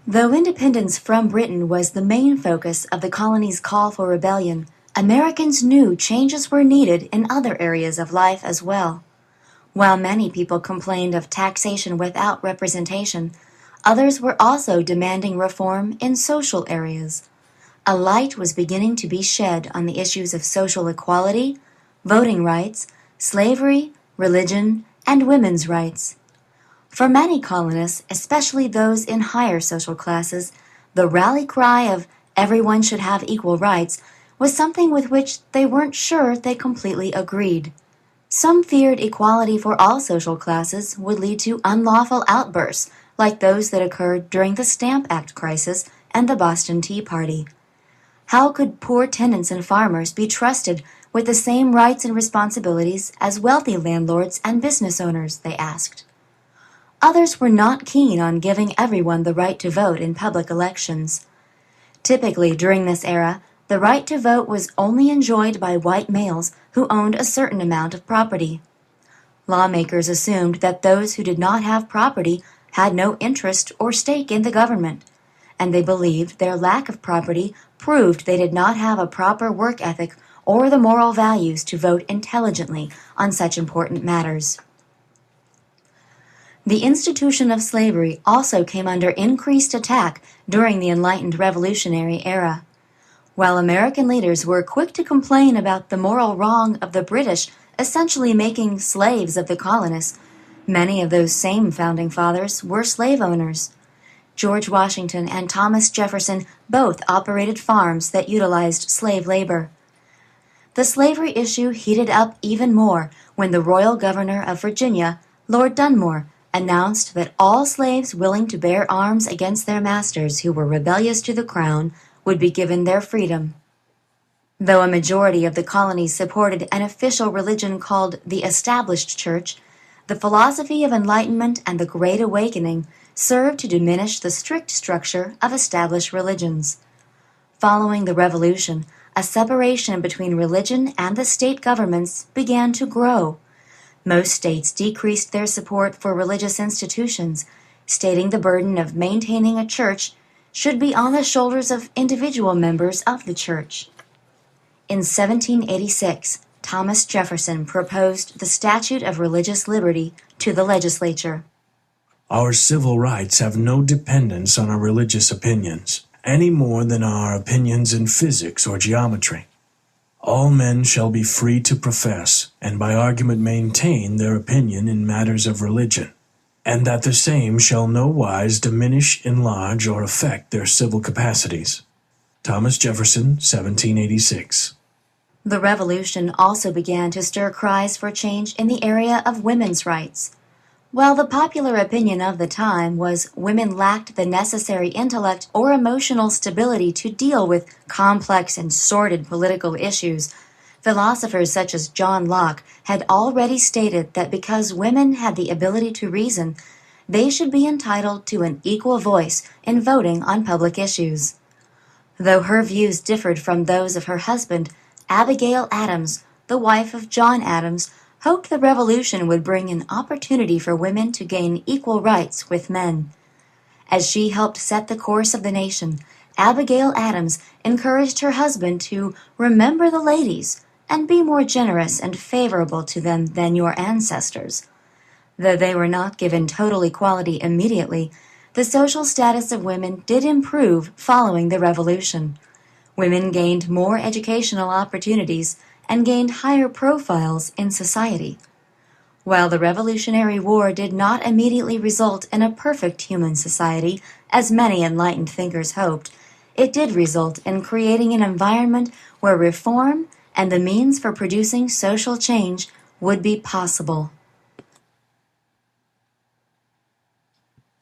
Though independence from Britain was the main focus of the colony's call for rebellion, Americans knew changes were needed in other areas of life as well. While many people complained of taxation without representation, others were also demanding reform in social areas. A light was beginning to be shed on the issues of social equality, voting rights, slavery, religion, and women's rights. For many colonists, especially those in higher social classes, the rally cry of "everyone should have equal rights" was something with which they weren't sure they completely agreed. Some feared equality for all social classes would lead to unlawful outbursts like those that occurred during the Stamp Act crisis and the Boston Tea Party. How could poor tenants and farmers be trusted with the same rights and responsibilities as wealthy landlords and business owners, they asked. Others were not keen on giving everyone the right to vote in public elections. Typically, during this era, the right to vote was only enjoyed by white males who owned a certain amount of property. Lawmakers assumed that those who did not have property had no interest or stake in the government, and they believed their lack of property proved they did not have a proper work ethic or the moral values to vote intelligently on such important matters. The institution of slavery also came under increased attack during the Enlightened Revolutionary era. While American leaders were quick to complain about the moral wrong of the British essentially making slaves of the colonists, many of those same founding fathers were slave owners. George Washington and Thomas Jefferson both operated farms that utilized slave labor. The slavery issue heated up even more when the royal governor of Virginia, Lord Dunmore, announced that all slaves willing to bear arms against their masters who were rebellious to the crown would be given their freedom. Though a majority of the colonies supported an official religion called the Established Church, the philosophy of enlightenment and the Great Awakening served to diminish the strict structure of established religions. Following the Revolution, a separation between religion and the state governments began to grow. Most states decreased their support for religious institutions, stating the burden of maintaining a church should be on the shoulders of individual members of the church. In 1786, Thomas Jefferson proposed the Statute of Religious Liberty to the legislature. Our civil rights have no dependence on our religious opinions, any more than our opinions in physics or geometry. All men shall be free to profess, and by argument maintain their opinion in matters of religion, and that the same shall no wise diminish, enlarge, or affect their civil capacities. Thomas Jefferson, 1786. The Revolution also began to stir cries for change in the area of women's rights. While the popular opinion of the time was women lacked the necessary intellect or emotional stability to deal with complex and sordid political issues, philosophers such as John Locke had already stated that because women had the ability to reason, they should be entitled to an equal voice in voting on public issues. Though her views differed from those of her husband, Abigail Adams, the wife of John Adams, hoped the revolution would bring an opportunity for women to gain equal rights with men. As she helped set the course of the nation, Abigail Adams encouraged her husband to remember the ladies and be more generous and favorable to them than your ancestors. Though they were not given total equality immediately, the social status of women did improve following the revolution. Women gained more educational opportunities and gained higher profiles in society. While the Revolutionary War did not immediately result in a perfect human society, as many enlightened thinkers hoped, it did result in creating an environment where reform and the means for producing social change would be possible.